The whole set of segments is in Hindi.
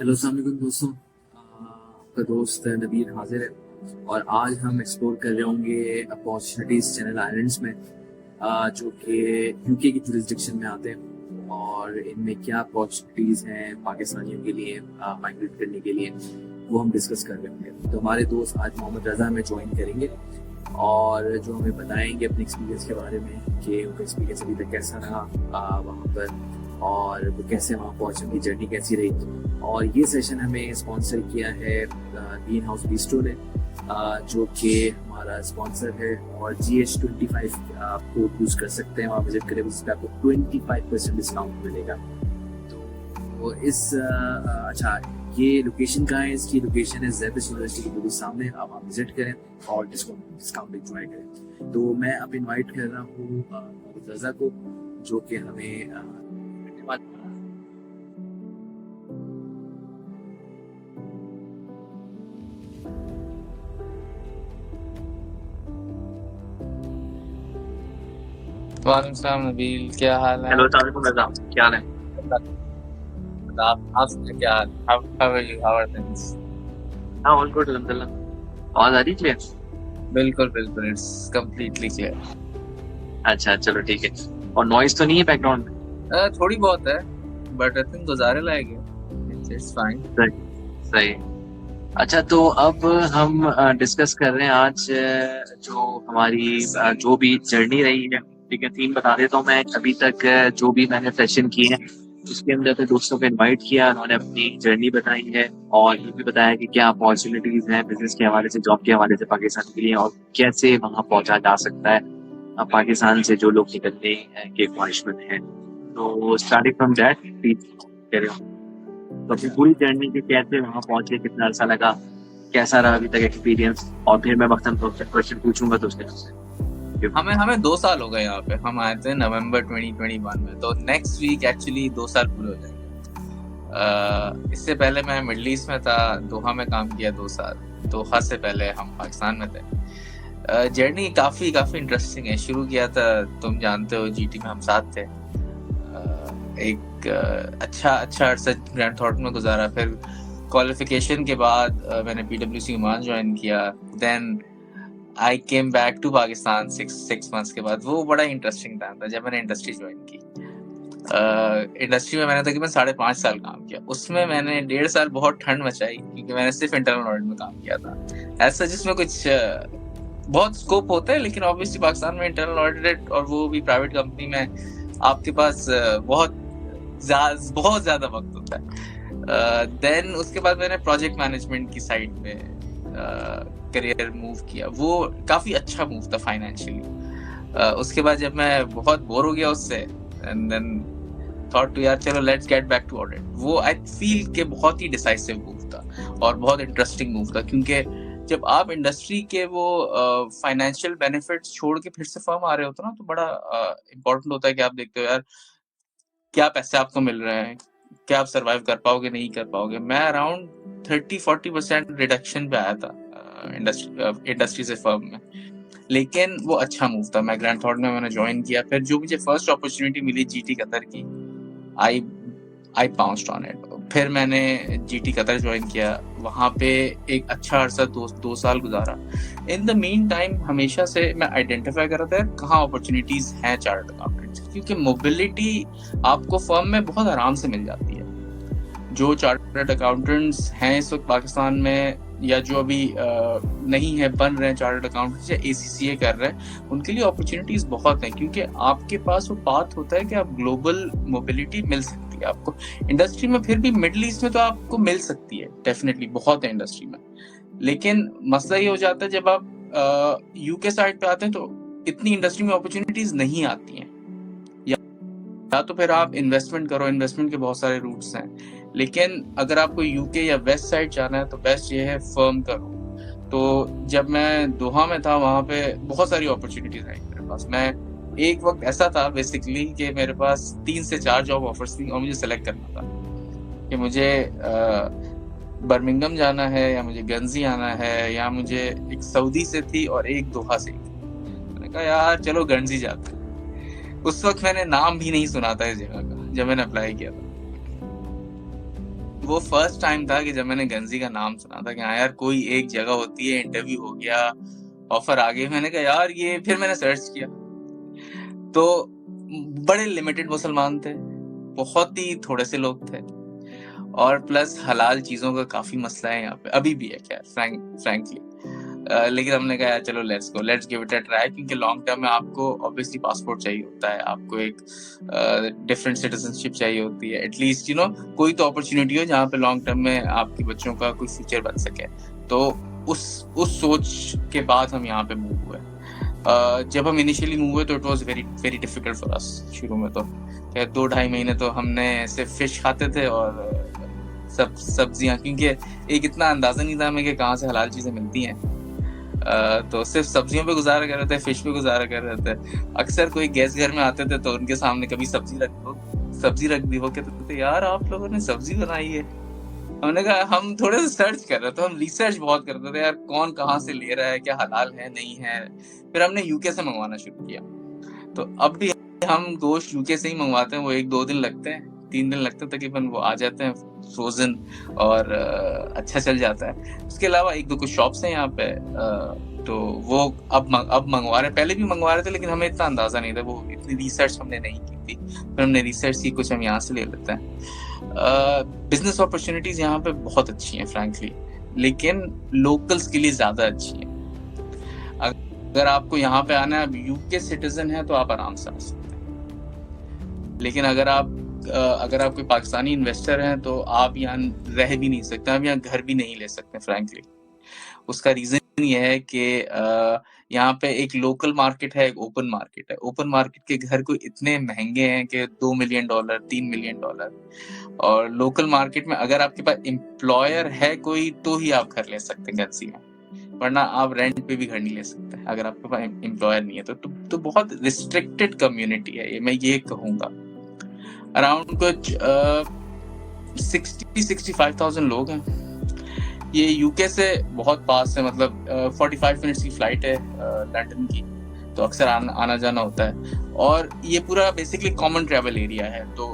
हेलो अस्सलाम वालेकुम दोस्तों। आपका दोस्त नबील हाजिर है और आज हम एक्सप्लोर कर रहे होंगे अपॉर्चुनिटीज चैनल आइलैंड्स में, जो कि यूके की जुरिस्डिक्शन में आते हैं और इनमें क्या अपॉर्चुनिटीज हैं पाकिस्तानियों के लिए माइग्रेट करने के लिए, वो हम डिस्कस कर रहे होंगे। तो हमारे दोस्त आज मोहम्मद रज़ा हमें ज्वाइन करेंगे और जो हमें बताएंगे अपने एक्सपीरियंस के बारे में कि उनका एक्सपीरियंस अभी तक कैसा रहा वहाँ पर, और वो कैसे वहाँ पहुँचे, उनकी जर्नी कैसी रही। और ये सेशन हमें स्पॉन्सर किया है ग्रीन हाउस बिस्ट्रो ने, जो कि हमारा स्पॉन्सर है। और GH25 आपको यूज़ कर सकते हैं, वहाँ विजिट करें, उस पर आपको 25% डिस्काउंट मिलेगा। तो अच्छा, ये लोकेशन कहाँ है? इसकी लोकेशन है ज़ेबिस यूनिवर्सिटी के बिल्कुल सामने। आप वहाँ विजिट करें और डिस्काउंट एंजॉय करें। तो मैं अब इनवाइट कर रहा हूँ मोहम्मद रज़ा को, जो कि हमें वालेकुम सलाम नबील, क्या हाल है? हेलो तारिक रज़ा, क्या हाल है? आप सुनाइए, क्या हाल? How are you? How are things? हाँ, ऑल गुड अल्हम्दुलिल्लाह। आवाज़ आ रही है क्लियर? बिल्कुल बिल्कुल, इट्स कंप्लीटली क्लियर। अच्छा, चलो ठीक है। और नॉइज़ तो नहीं है बैकग्राउंड में? थोड़ी बहुत है, बट आई थिंक गुजारे लायक है। It's fine. सही सही। अच्छा, तो अब हम डिस्कस कर रहे हैं आज जो हमारी जो भी जर्नी रही है। ठीक है, थीम बता देता हूँ मैं। अभी तक जो भी मैंने सेशन किए हैं उसके अंदर तो दोस्तों को इनवाइट किया, उन्होंने अपनी जर्नी बताई है और ये भी बताया कि क्या अपॉर्चुनिटीज हैं बिजनेस के हवाले से, जॉब के हवाले से पाकिस्तान के लिए, और कैसे वहाँ पहुँचा जा सकता है पाकिस्तान से जो लोग निकलने के ख्वाहिशमंद हैं। तो स्टार्टिंग फ्रॉम दैट प्लीज कह रहे हो तो अपनी पूरी जर्नी के कैसे वहाँ पहुंचे, कितना अर्सा लगा, कैसा रहा अभी तक एक्सपीरियंस, और फिर मैं वक्तन क्वेश्चन पूछूंगा तो उसके हिसाब से। हमें 2 साल हो गए यहाँ पे। हम आए थे नवंबर 2021 में, तो नेक्स्ट वीक एक्चुअली 2 साल पूरे हो जाएंगे। इससे पहले मैं मिडल ईस्ट में था, दोहा में काम किया 2 साल। दोहा से पहले हम पाकिस्तान में थे। जर्नी काफी इंटरेस्टिंग है। शुरू किया था, तुम जानते हो, जीटी में हम साथ थे। एक अच्छा अरसा ग्रैंड थॉर्टन में गुजारा। फिर क्वालिफिकेशन के बाद मैंने PwC ओमान ज्वाइन किया। Then I came back to Pakistan 6 months के बाद। वो बड़ा इंटरेस्टिंग टाइम था जब मैंने इंडस्ट्री ज्वाइन की। इंडस्ट्री में मैंने तकरीबन 5.5 साल काम किया। उसमें मैंने 1.5 साल बहुत ठंड मचाई, क्योंकि मैंने सिर्फ इंटरनल ऑडिट में काम किया था। ऐसा जिसमें कुछ बहुत स्कोप होता है, लेकिन ऑब्वियसली पाकिस्तान में इंटरनल ऑडिट, और वो भी प्राइवेट कंपनी में, आपके पास बहुत ज्यादा वक्त होता है। देन उसके बाद मैंने प्रोजेक्ट मैनेजमेंट की साइड पे करियर मूव किया। वो काफी अच्छा मूव था फाइनेंशियली। उसके बाद जब मैं बहुत बोर हो गया उससे, एंड देन थॉट टू यार चलो let's get back to audit. वो आई फील के बहुत ही डिसाइसिव मूव था और बहुत इंटरेस्टिंग मूव था, क्योंकि जब आप इंडस्ट्री के वो फाइनेंशियल बेनिफिट्स छोड़ के फिर से फर्म आ रहे होते ना, तो बड़ा इम्पोर्टेंट होता है कि आप देखते हो यार क्या पैसे आपको मिल रहे हैं, क्या आप सरवाइव कर पाओगे, नहीं कर पाओगे। मैं अराउंड 30-40% रिडक्शन पे आया था इंडस्ट्री से फर्म में, लेकिन वो अच्छा मूव था। मैं ग्रैंड थॉर्टन में मैंने ज्वाइन किया। फिर जो मुझे फर्स्ट अपॉर्चुनिटी मिली जीटी कतर की, आई पाउंस्ड ऑन इट। फिर मैंने जीटी कतर ज्वाइन किया, वहाँ पे एक अच्छा अरसा 2 साल गुजारा। इन द मीन टाइम हमेशा से मैं आइडेंटिफाई कर रहा था कहाँ अपॉर्चुनिटीज हैं चार्टर्ड अकाउंटेंट्स, क्योंकि मोबिलिटी आपको फर्म में बहुत आराम से मिल जाती है। जो चार्टर्ड अकाउंटेंट्स हैं इस वक्त पाकिस्तान में, या जो अभी नहीं है, बन रहे हैं चार्टर्ड अकाउंटेंट्स या ACCA कर रहे हैं, उनके लिए अपॉर्चुनिटीज बहुत हैं, क्योंकि आपके पास वो पाथ होता है कि आप ग्लोबल मोबिलिटी मिल सकती है आपको इंडस्ट्री में। फिर भी मिडिल ईस्ट में तो आपको मिल सकती है, डेफिनेटली बहुत है इंडस्ट्री में। लेकिन मसला ये हो जाता है जब आप यूके साइड पे आते हैं, तो इतनी इंडस्ट्री में अपॉर्चुनिटीज नहीं आती हैं। या तो फिर आप इन्वेस्टमेंट करो, इन्वेस्टमेंट के बहुत सारे रूट्स हैं, लेकिन अगर आपको यूके या वेस्ट साइड जाना है तो बेस्ट ये है फर्म करो। तो जब मैं दोहा में था, वहाँ पे बहुत सारी अपॉर्चुनिटीज आई मेरे पास। मैं एक वक्त ऐसा था बेसिकली कि मेरे पास 3 से 4 जॉब ऑफर्स थी और मुझे सेलेक्ट करना था कि मुझे बर्मिंगम जाना है, या मुझे गंजी आना है, या मुझे एक सऊदी से थी और एक दोहा से थी। मैंने कहा यार चलो गंजी जाते हैं। उस वक्त मैंने नाम भी नहीं सुना था इस जगह का जब मैंने अप्लाई किया था। वो फर्स्ट टाइम था कि जब मैंने गंजी का नाम सुना था कि हाँ यार कोई एक जगह होती है, इंटरव्यू हो गया, ऑफर आ गई। मैंने कहा यार ये, फिर मैंने सर्च किया तो बड़े लिमिटेड मुसलमान थे, बहुत ही थोड़े से लोग थे, और प्लस हलाल चीजों का काफी मसला है यहाँ पे, अभी भी है खैर फ्रैंकली। लेकिन हमने कहा चलो let's give it a try, क्योंकि लॉन्ग टर्म में आपको ऑब्वियसली पासपोर्ट चाहिए होता है, आपको एक डिफरेंट सिटीजनशिप चाहिए होती है, एटलीस्ट कोई तो अपॉर्चुनिटी हो जहाँ पे लॉन्ग टर्म में आपके बच्चों का कोई फ्यूचर बन सके। तो उस सोच के बाद हम यहाँ पे मूव हुए। जब हम इनिशियली मूव हुए तो it was very very difficult for us. शुरू में तो 2-2.5 महीने तो हमने सिर्फ फिश खाते थे और सब्जियां, क्योंकि एक इतना अंदाजा नहीं था हमें कि कहाँ से हलाल चीजें मिलती हैं। तो सिर्फ सब्जियों पे गुजारा कर रहे थे, फिश पे गुजारा कर रहे थे। अक्सर कोई गेस्ट घर में आते थे तो उनके सामने कभी सब्जी रख दी हो, कहते थे यार आप लोगों ने सब्जी बनाई है। हमने कहा हम थोड़े से सर्च कर रहे थे, हम रिसर्च बहुत करते थे यार, कौन कहाँ से ले रहा है, क्या हलाल है नहीं है। फिर हमने यूके से मंगवाना शुरू किया। तो अब भी हम गोश्त यूके से ही मंगवाते हैं, वो 1-2 दिन लगते हैं, 3 दिन लगते हैं तकरीबन, वो आ जाते हैं फ्रोजन और अच्छा चल जाता है। उसके अलावा 1-2 कुछ शॉप्स हैं यहाँ पे, तो वो अब मंगवा रहे, पहले भी मंगवा रहे थे लेकिन हमें इतना अंदाजा नहीं था, वो इतनी रिसर्च हमने नहीं की थी। फिर हमने रिसर्च की, कुछ हम यहाँ से ले लेते हैं। बिजनेस अपॉर्चुनिटीज यहाँ पे बहुत अच्छी हैं फ्रैंकली, लेकिन लोकल्स के लिए ज्यादा अच्छी हैं। अगर आपको यहाँ पे आना है, आप यूके सिटीजन है तो आप आराम से आ सकते हैं, लेकिन अगर आप कोई पाकिस्तानी इन्वेस्टर हैं तो आप यहाँ रह भी नहीं सकते, आप यहाँ घर भी नहीं ले सकते फ्रैंकली। उसका रीजन ये है कि यहाँ पे एक लोकल मार्केट है, एक ओपन मार्केट है। ओपन मार्केट के घर कोई इतने महंगे हैं कि $2 मिलियन, $3 मिलियन, और लोकल मार्केट में अगर आपके पास एम्प्लॉयर है कोई तो ही आप घर ले सकते हैं गंजी में, वरना आप रेंट पे भी घर नहीं ले सकते अगर आपके पास एम्प्लॉयर नहीं है। तो बहुत रिस्ट्रिक्टेड कम्युनिटी है ये, मैं ये कहूँगा। अराउंड कुछ 60-65,000 लोग हैं। ये यूके से बहुत पास है, मतलब 45 मिनट्स की फ्लाइट है लंदन की, तो अक्सर आना जाना होता है। और ये पूरा बेसिकली कॉमन ट्रैवल एरिया है। तो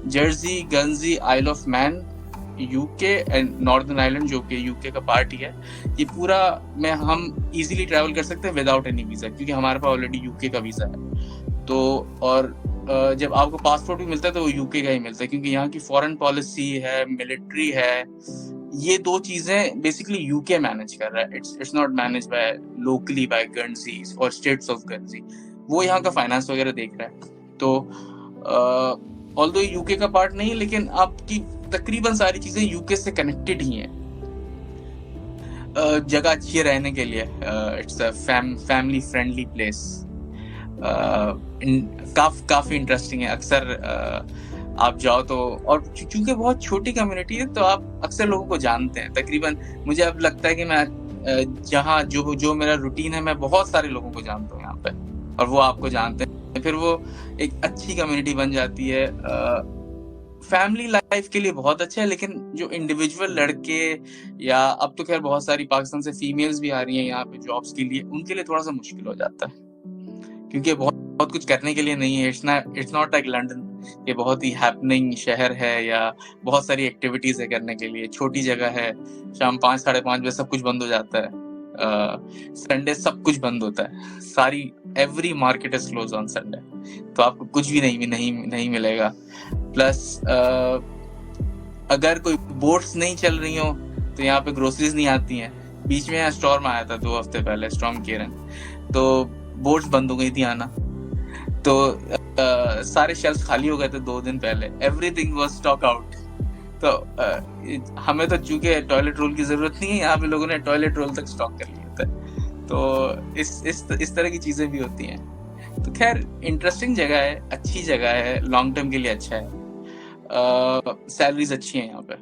Jersey, Guernsey, Isle of Man, UK and Northern Ireland जो कि यूके का पार्ट ही है, ये पूरा में हम इजीली ट्रैवल कर सकते हैं विदाउट एनी वीजा, क्योंकि हमारे पास ऑलरेडी यूके का वीजा है। तो और जब आपको पासपोर्ट भी मिलता है तो वो यूके का ही मिलता है, क्योंकि यहाँ की फॉरेन पॉलिसी है, मिलिट्री है, ये 2 चीजें बेसिकली यूके मैनेज कर रहा है। It's not manage by locally by गंजी और स्टेट्स ऑफ गंजी, वो यहाँ का फाइनेंस वगैरह देख रहा है। तो ऑल्दो यूके का पार्ट नहीं, लेकिन आपकी तकरीबन सारी चीजें यूके से कनेक्टेड ही हैं। जगह अच्छी है रहने के लिए, it's a family friendly place, काफी इंटरेस्टिंग है। अक्सर आप जाओ तो, और चूंकि बहुत छोटी कम्युनिटी है तो आप अक्सर लोगों को जानते हैं तकरीबन। मुझे अब लगता है कि मैं जहाँ जो मेरा रूटीन है, मैं बहुत सारे लोगों को जानता हूँ यहाँ पे, और वो आपको जानते हैं। फिर वो एक अच्छी कम्युनिटी बन जाती है। फैमिली लाइफ के लिए बहुत अच्छा है, लेकिन जो इंडिविजुअल लड़के, या अब तो खैर बहुत सारी पाकिस्तान से फीमेल्स भी आ रही हैं यहाँ पे जॉब्स के लिए, उनके लिए थोड़ा सा मुश्किल हो जाता है, क्योंकि बहुत कुछ करने के लिए नहीं है। इट्स नॉट लाइक लंदन, ये बहुत ही हैपनिंग शहर है, या बहुत सारी एक्टिविटीज है करने के लिए। छोटी जगह है, शाम 5-5:30 बजे सब कुछ बंद हो जाता है, संडे सब कुछ बंद होता है, every market is close on Sunday, तो आपको कुछ भी नहीं मिलेगा। प्लस अगर कोई बोट्स नहीं चल रही हो तो यहाँ पे ग्रोसरीज नहीं आती हैं। बीच में यहाँ स्टॉर्म आया था 2 हफ्ते पहले, स्टॉर्म केरन, तो बोट्स बंद हो गई थी आना, तो सारे शेल्फ खाली हो गए थे 2 दिन पहले, एवरीथिंग वाज स्टॉक आउट। तो हमें तो चूंकि टॉयलेट रोल की जरूरत नहीं है, यहाँ पे लोगों ने टॉयलेट रोल तक स्टॉक कर लिया था। तो इस तरह की चीजें भी होती हैं। तो खैर इंटरेस्टिंग जगह है, अच्छी जगह है, लॉन्ग टर्म के लिए अच्छा है। सैलरीज अच्छी हैं यहाँ पे।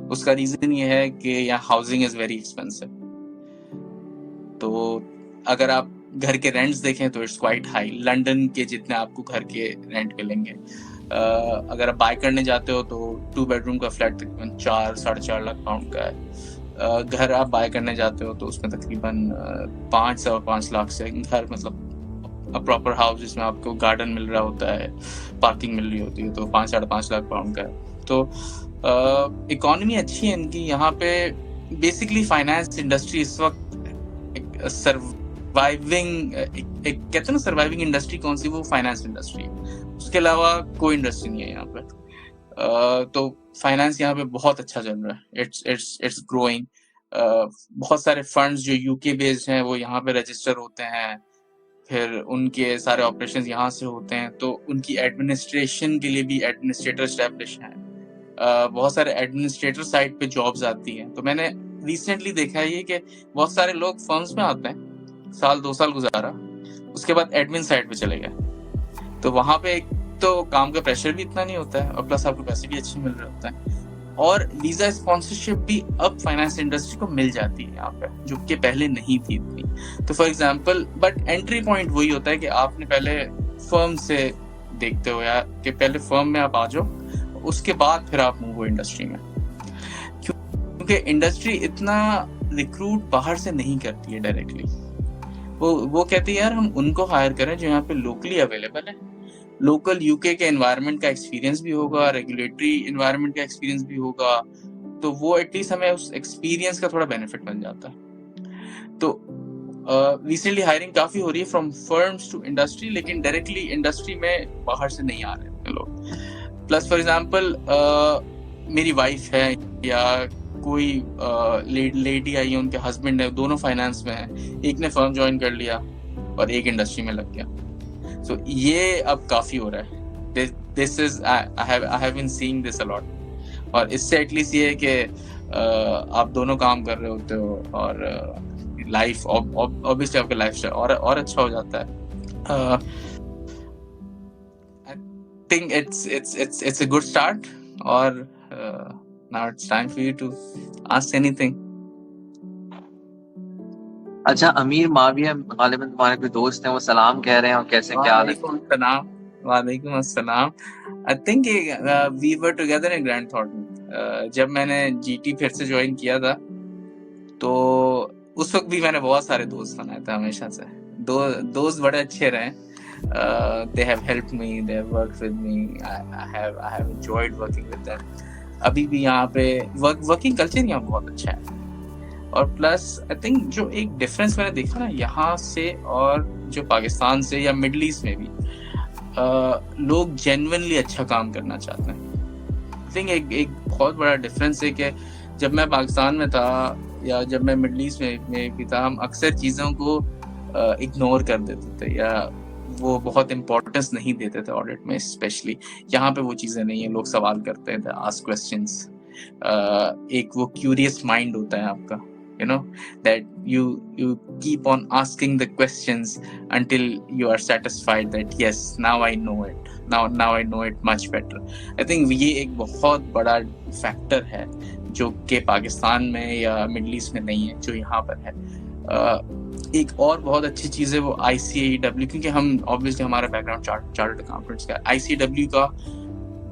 उसका रीजन ये है कि यहाँ हाउसिंग इज वेरी एक्सपेंसिव। तो अगर आप घर के रेंट्स देखें तो इट्स क्वाइट हाई, लंदन के जितने आपको घर के रेंट मिलेंगे। अगर आप बाय करने जाते हो तो 2 बेडरूम का फ्लैट तकरीबन 4-4.5 लाख पाउंड का है। घर आप बाय करने जाते हो तो उसमें तकरीबन 5-5 लाख से घर, मतलब प्रॉपर हाउस जिसमें आपको गार्डन मिल रहा होता है, पार्किंग मिल रही होती है, तो 5-5.5 लाख पाउंड का है। तो इकोनॉमी अच्छी है इनकी यहाँ पे। बेसिकली फाइनेंस इंडस्ट्री इस वक्त सर्वाइविंग, एक कहते हैं ना सर्वाइविंग इंडस्ट्री कौन सी, वो फाइनेंस इंडस्ट्री है, उसके अलावा कोई इंडस्ट्री नहीं है यहाँ पे। तो फाइनेंस यहाँ पे बहुत अच्छा चल रहा है, इट्स ग्रोइंग। बहुत सारे फंड्स जो यूके बेस्ड हैं वो यहाँ पे रजिस्टर होते हैं, फिर उनके सारे ऑपरेशंस यहाँ से होते हैं, तो उनकी एडमिनिस्ट्रेशन के लिए भी एडमिनिस्ट्रेटर एस्टेब्लिश हैं। बहुत सारे एडमिनिस्ट्रेटर साइड पे जॉब्स आती हैं। तो मैंने रिसेंटली देखा है ये कि बहुत सारे लोग फर्म्स में आते हैं, साल 2 साल गुजारा, उसके बाद एडमिन साइड पे चले गए। तो वहां पे एक तो काम का प्रेशर भी इतना नहीं होता है, और प्लस आपको पैसे भी अच्छे मिल रहे होते हैं, और वीजा स्पॉन्सरशिप भी अब फाइनेंस इंडस्ट्री को मिल जाती है यहाँ पे, जो कि पहले नहीं थी इतनी। तो for example, but entry point वही होता है कि आपने पहले फर्म से देखते हो यार, कि पहले फर्म में आप आ जाओ, उसके बाद फिर आप मूव हो इंडस्ट्री में, क्योंकि इंडस्ट्री इतना रिक्रूट बाहर से नहीं करती है डायरेक्टली। वो कहती है यार हम उनको हायर करें जो यहाँ पे लोकली अवेलेबल है, लोकल यूके के एनवायरनमेंट का एक्सपीरियंस भी होगा, रेगुलेटरी एनवायरनमेंट का एक्सपीरियंस भी होगा, तो वो एटलीस्ट हमें उस एक्सपीरियंस का थोड़ा बेनिफिट बन जाता है। तो रिसेंटली हायरिंग काफी हो रही है फ्रॉम फर्म्स टू इंडस्ट्री, लेकिन डायरेक्टली इंडस्ट्री में बाहर से नहीं आ रहे हैं लोग। प्लस फॉर एग्जांपल मेरी वाइफ है या कोई लेडी आई है, उनके हस्बैंड है, दोनों फाइनेंस में है, एक ने फर्म ज्वाइन कर लिया और एक इंडस्ट्री में लग गया। So, ये अब काफी हो रहा है। This is I have been seeing this a lot, और इससे एटलीस्ट ये है कि आप दोनों काम कर रहे होते हो, और लाइफ ऑब्वियसली आपका लाइफस्टाइल और अच्छा हो जाता है। I think it's a good start, और now it's time for you to ask anything. अच्छा, अमीर माविया गालिबन तुम्हारे कोई दोस्त हैं, वो सलाम कह रहे हैं, और कैसे क्या हाल है? वालेकुम अस्सलाम। I think we were together in Grant Thornton. जब मैंने जीटी फिर से ज्वाइन किया था, तो उस वक्त भी मैंने बहुत सारे दोस्त बनाए थे हमेशा से। दोस्त बड़े अच्छे रहे। They have helped me, they have worked with me, I have enjoyed working with them. अभी भी यहाँ पे वर्किंग कल्चर यहाँ बहुत अच्छा है। और प्लस आई थिंक जो एक डिफरेंस मैंने देखा ना यहाँ से और जो पाकिस्तान से या मिडल ईस्ट में भी, लोग जेन्युइनली अच्छा काम करना चाहते हैं। आई थिंक एक बहुत बड़ा डिफरेंस है कि जब मैं पाकिस्तान में था या जब मैं मिडल ईस्ट में भी था, हम अक्सर चीज़ों को इग्नोर कर देते थे या वो बहुत इम्पोर्टेंस नहीं देते थे ऑडिट में। स्पेशली यहाँ पे वो चीज़ें नहीं है, लोग सवाल करते थे, आस्क क्वेश्चंस, एक वो क्यूरियस माइंड होता है आपका, you know, that you keep on asking the questions until you are satisfied that yes, now I know it, now I know it much better. I think ये एक बहुत बड़ा फैक्टर है जो कि पाकिस्तान में या मिडल ईस्ट में नहीं है, जो यहाँ पर है। एक और बहुत अच्छी चीज़ है वो ICAEW, क्योंकि हम ऑब्वियसली हमारा बैकग्राउंड चार्टर्ड अकाउंटेंट्स का, ICAEW का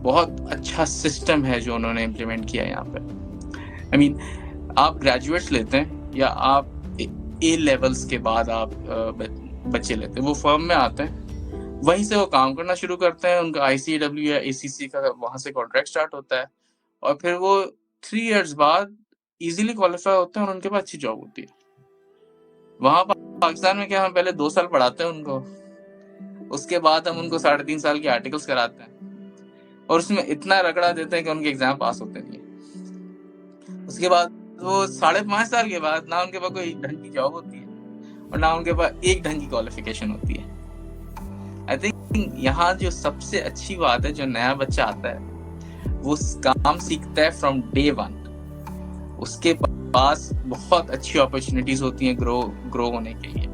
बहुत अच्छा सिस्टम है जो उन्होंने इम्प्लीमेंट किया है यहाँ पे। आई मीन, आप ग्रेजुएट्स लेते हैं या आप ए लेवल्स के बाद आप बच्चे लेते हैं, वो फर्म में आते हैं, वहीं से वो काम करना शुरू करते हैं, उनका ICAEW या ACC का वहाँ से कॉन्ट्रैक्ट स्टार्ट होता है, और फिर वो 3 इयर्स बाद इजीली क्वालिफाई होते हैं और उनके पास अच्छी जॉब होती है। वहाँ पाकिस्तान में क्या, हम पहले 2 साल पढ़ाते हैं उनको, उसके बाद हम उनको 3.5 साल के आर्टिकल्स कराते हैं, और उसमें इतना रगड़ा देते हैं कि उनके एग्जाम पास होते नहीं है। उसके बाद वो 5.5 साल के बाद ना उनके पास कोई ढंग की जॉब होती है और ना उनके पास एक ढंग की क्वालिफिकेशन होती है। आई थिंक यहाँ जो सबसे अच्छी बात है, जो नया बच्चा आता है वो काम सीखता है फ्रॉम डे 1। उसके पास बहुत अच्छी अपॉर्चुनिटीज होती हैं ग्रो होने के लिए।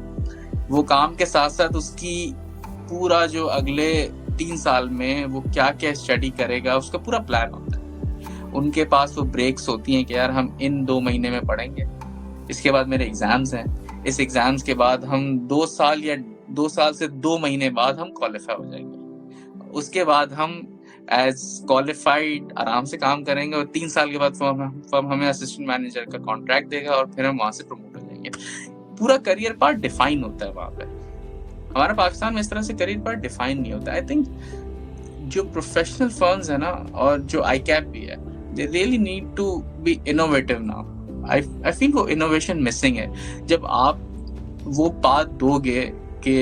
वो काम के साथ साथ उसकी पूरा जो अगले 3 साल में वो क्या क्या स्टडी करेगा, उसका पूरा प्लान होता है। उनके पास वो ब्रेक्स होती हैं कि यार हम इन 2 महीने में पढ़ेंगे, इसके बाद मेरे एग्जाम्स हैं, इस एग्जाम्स के बाद हम 2 साल या 2 साल से 2 महीने बाद हम क्वालिफाई हो जाएंगे, उसके बाद हम एज क्वालिफाइड आराम से काम करेंगे, और 3 साल के बाद फर्म हमें असिस्टेंट मैनेजर का कॉन्ट्रैक्ट देगा और फिर हम वहां से प्रमोट हो जाएंगे। पूरा करियर पार्ट डिफाइन होता है वहां पे। हमारा पाकिस्तान में इस तरह से करियर पार्ट डिफाइन नहीं होता। आई थिंक जो प्रोफेशनल फर्म्स है ना, और जो ICAP भी है, they really need to be innovative now. I feel वो innovation missing है. जब आप वो बात दोगे कि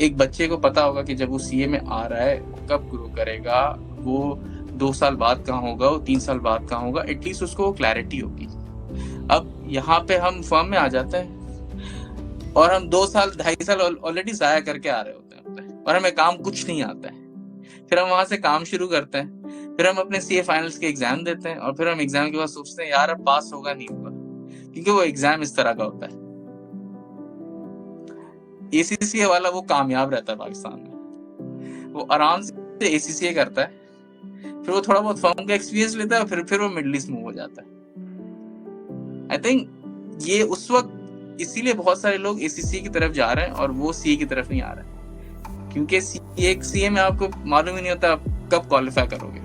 एक बच्चे को पता होगा कि जब वो सीए में आ रहा है वो कब ग्रो करेगा, वो 2 साल बाद कहाँ होगा, वो 3 साल बाद कहाँ होगा, एटलीस्ट उसको क्लैरिटी होगी. अब यहाँ पे हम फर्म में आ जाते हैं और हम 2 साल 2.5 साल ऑलरेडी जाया करके आ रहे होते हैं और हमें काम कुछ नहीं आता है. फिर हम वहां से काम शुरू करते हैं, फिर हम अपने सीए फाइनल्स के एग्जाम देते हैं और फिर हम एग्जाम के बाद सोचते हैं यार अब पास होगा नहीं होगा, क्योंकि वो एग्जाम इस तरह का होता है. एसीसीए वाला वो कामयाब रहता है पाकिस्तान में, वो आराम से एसीसीए करता है, फिर वो थोड़ा बहुत फर्म का एक्सपीरियंस लेता है और फिर वो मिडिल ईस्ट मूव हो जाता है. आई थिंक ये उस वक्त इसीलिए बहुत सारे लोग एसीसीए की तरफ जा रहे हैं और वो सीए की तरफ नहीं आ रहे हैं, क्योंकि सीए में आपको मालूम ही नहीं होता आप कब क्वालिफाई करोगे.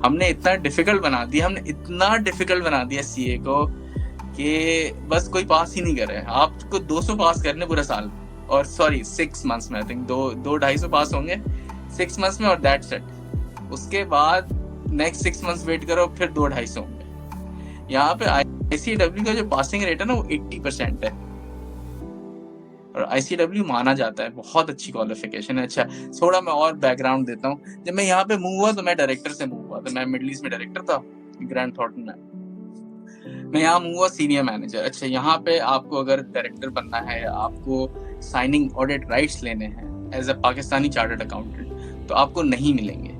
हमने इतना डिफिकल्ट बना दिया सीए को कि बस कोई पास ही नहीं कर रहा है. आपको 200 पास करने पूरे साल, और 6 मंथ्स में. आई थिंक 200-250 पास होंगे 6 मंथ्स में और दैट्स इट. उसके बाद नेक्स्ट 6 मंथ्स वेट करो, फिर 200-250 होंगे. यहाँ पे आईसीडब्ल्यू का जो पासिंग रेट है ना वो 80% है, और आईसीडब्ल्यू माना जाता है बहुत अच्छी क्वालिफिकेशन है. अच्छा, थोड़ा मैं और बैकग्राउंड देता हूँ. जब मैं यहाँ पे मूव हुआ तो मैं डायरेक्टर से मूव हुआ, तो मैं मिडिल ईस्ट में डायरेक्टर था ग्रैंड थॉर्टन में. मैं यहाँ मूव हुआ सीनियर मैनेजर. अच्छा, यहाँ पे आपको अगर डायरेक्टर बनना है, आपको साइनिंग ऑडिट राइट्स लेने हैं as a Pakistani chartered accountant, तो आपको नहीं मिलेंगे.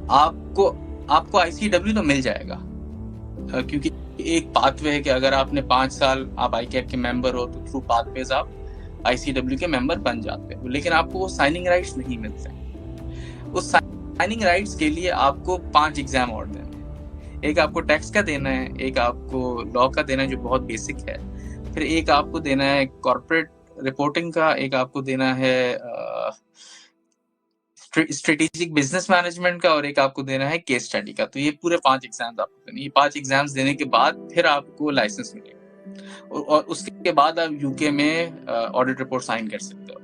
आपको आईसीडब्ल्यू तो मिल जाएगा, क्योंकि एक पाथवे है कि अगर आपने 5 साल आप आईकैप के मेंबर हो तो थ्रू पाथवेज आप आईसीडब्ल्यू के मेंबर बन जाते हो, लेकिन आपको वो साइनिंग राइट्स नहीं मिलते. उस साइनिंग राइट्स के लिए आपको 5 एग्जाम और देने. एक आपको टैक्स का देना है, एक आपको लॉ का देना है जो बहुत बेसिक है, फिर एक आपको देना है कॉर्पोरेट रिपोर्टिंग का, एक आपको देना है स्ट्रेटेजिक बिजनेस मैनेजमेंट का, और एक आपको देना है केस स्टडी का. तो ये पूरे 5 एग्जाम्स आपको देने. ये 5 एग्जाम्स देने के बाद फिर आपको लाइसेंस मिलेगा, और उसके बाद आप यूके में ऑडिट रिपोर्ट साइन कर सकते हो.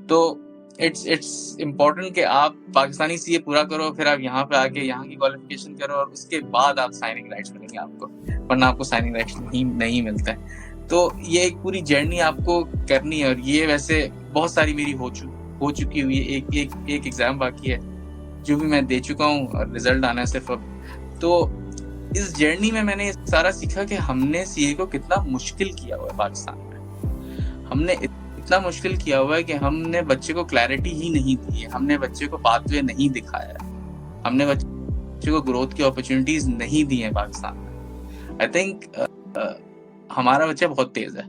तो इट्स इम्पोर्टेंट कि आप पाकिस्तानी सीए पूरा करो, फिर आप यहाँ पे आके यहाँ की क्वालिफिकेशन करो, और उसके बाद आप साइनिंग राइट्स मिलेंगे आपको, वरना आपको साइनिंग राइट्स नहीं मिलते हैं. तो ये एक पूरी जर्नी आपको करनी है, और ये वैसे बहुत सारी मेरी हो चुकी हुई है. एक एग्जाम बाकी है जो भी मैं दे चुका हूँ और रिजल्ट आना है सिर्फ अब. तो इस जर्नी में मैंने सारा सीखा कि हमने सीए को कितना मुश्किल किया हुआ है पाकिस्तान में. हमने इतना मुश्किल किया हुआ है कि हमने बच्चे को क्लैरिटी ही नहीं दी है, हमने बच्चे को पाथवे नहीं दिखाया है, हमने बच्चे को ग्रोथ की अपॉर्चुनिटीज नहीं दी है पाकिस्तान में. आई थिंक हमारा बच्चा बहुत तेज है,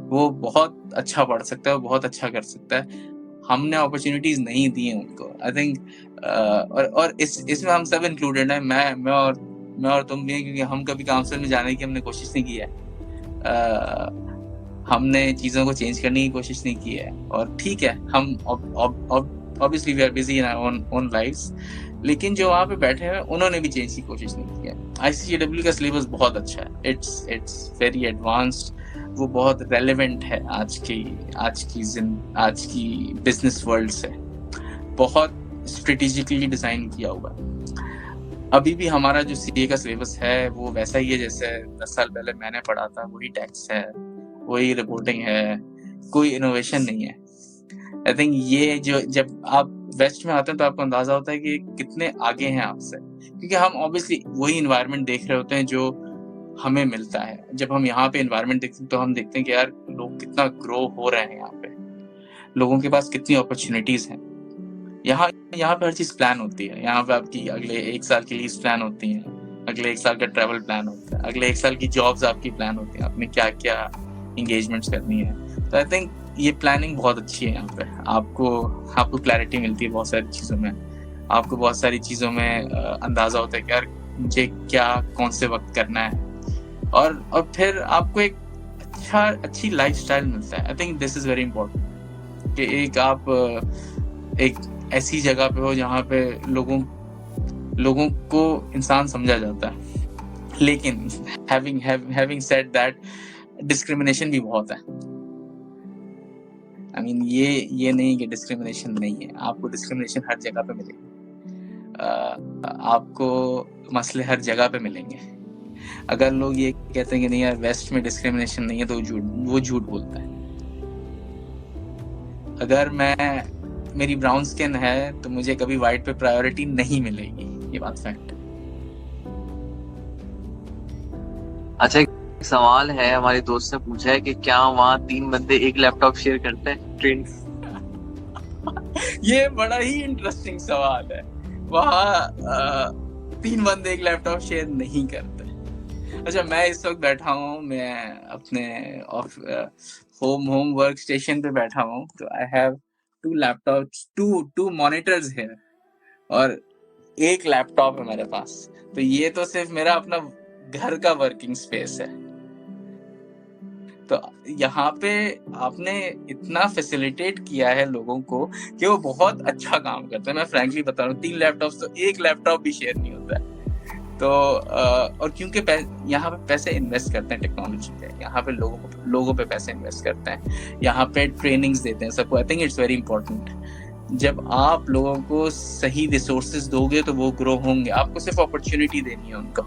वो बहुत अच्छा पढ़ सकता है, बहुत अच्छा कर सकता है. हमने अपॉर्चुनिटीज नहीं दी है उनको. आई थिंक और इसमें हम सब इंक्लूडेड हैं. मैं और तुम भी हैं, क्योंकि हम कभी काउंसिल में जाने की हमने कोशिश नहीं की है. हमने चीजों को चेंज करने की कोशिश नहीं की है, और ठीक है, हम obviously we are busy in our own lives, लेकिन जो वहाँ पे बैठे हैं उन्होंने भी चेंज की कोशिश नहीं की है. आईसीडब्ल्यू का सिलेबस बहुत अच्छा है, इट्स वेरी एडवांस्ड, वो बहुत रेलेवेंट है आज की बिजनेस वर्ल्ड से, बहुत स्ट्रेटेजिकली डिजाइन किया हुआ है. अभी भी हमारा जो सीए का सिलेबस है वो वैसा ही है जैसे 10 साल पहले मैंने पढ़ा था. वही टैक्स है, वही रिपोर्टिंग है, कोई इनोवेशन नहीं है. आई थिंक ये जो जब आप वेस्ट में आते हैं तो आपको अंदाजा होता है कि कितने आगे हैं आपसे, क्योंकि हम ऑब्वियसली वही इन्वायरमेंट देख रहे होते हैं जो हमें मिलता है. जब हम यहाँ पे इन्वायरमेंट देखते हैं तो हम देखते हैं कि यार लोग कितना ग्रो हो रहे हैं, यहाँ पे लोगों के पास कितनी अपॉर्चुनिटीज हैं. यहाँ पे हर चीज प्लान होती है. यहाँ पे आपकी अगले 1 साल की लीज प्लान होती है, अगले 1 साल का ट्रैवल प्लान होता है, अगले 1 साल की जॉब्स आपकी प्लान होती है, आपने क्या क्या एंगेजमेंट्स करनी है. तो आई थिंक ये प्लानिंग बहुत अच्छी है. यहाँ पे आपको क्लैरिटी मिलती है बहुत सारी चीजों में, आपको बहुत सारी चीजों में अंदाजा होता है कि यार मुझे क्या कौन से वक्त करना है, और फिर आपको एक अच्छी लाइफस्टाइल मिलता है. I think this is very important कि एक ऐसी जगह पे हो जहाँ पे लोगों को इंसान समझा जाता है. लेकिन हैविंग सेड दैट, डिस्क्रिमिनेशन भी बहुत है. आई मीन ये नहीं कि डिस्क्रिमिनेशन नहीं है, आपको डिस्क्रिमिनेशन हर जगह पे मिलेगी. आपको मसले हर जगह पे मिलेंगे। अगर लोग ये कहते हैं कि नहीं यार वेस्ट में डिस्क्रिमिनेशन नहीं है, तो वो झूठ बोलता है। अगर मेरी ब्राउन स्किन है तो मुझे कभी व्हाइट पे प्रायोरिटी नहीं मिलेगी, ये बात फैक्ट है। अच्छा, एक सवाल है, हमारे दोस्त ने पूछा है कि क्या वहाँ 3 बंदे एक लैपटॉप शेयर करते हैं ट्रेन? ये बड़ा ही इंटरेस्टिंग सवाल है। वहाँ 3 बंदे एक लैपटॉप शेयर नहीं करते। अच्छा, मैं इस वक्त बैठा हूँ, मैं अपने होम वर्क स्टेशन पे बैठा हूँ, तो आई हैव 2 लैपटॉप्स, 2 मॉनिटर्स है और एक लैपटॉप है मेरे पास। तो ये तो सिर्फ मेरा अपना घर का वर्किंग स्पेस है। तो यहाँ पे आपने इतना फैसिलिटेट किया है लोगों को कि वो बहुत अच्छा काम करते हैं। मैं फ्रैंकली बता रहा हूँ, 3 लैपटॉप्स तो एक लैपटॉप भी शेयर नहीं होता है। तो और क्योंकि यहाँ पे पैसे इन्वेस्ट करते हैं टेक्नोलॉजी पे, यहाँ पे लोगों पे पैसे इन्वेस्ट करते हैं, यहाँ पे ट्रेनिंग्स देते हैं सबको। I think it's very important. जब आप लोगों को सही रिसोर्सेज दोगे तो वो ग्रो होंगे, आपको सिर्फ अपॉर्चुनिटी देनी है उनको।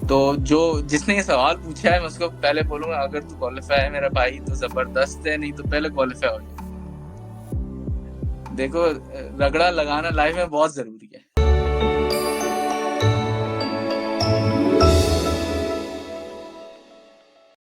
तो जिसने ये सवाल पूछा है, मैं उसको पहले बोलूंगा अगर तू क्वालिफाई है मेरा भाई तो जबरदस्त है, नहीं तो पहले क्वालिफाई हो जाए। देखो, रगड़ा लगाना लाइफ में बहुत जरूरी है।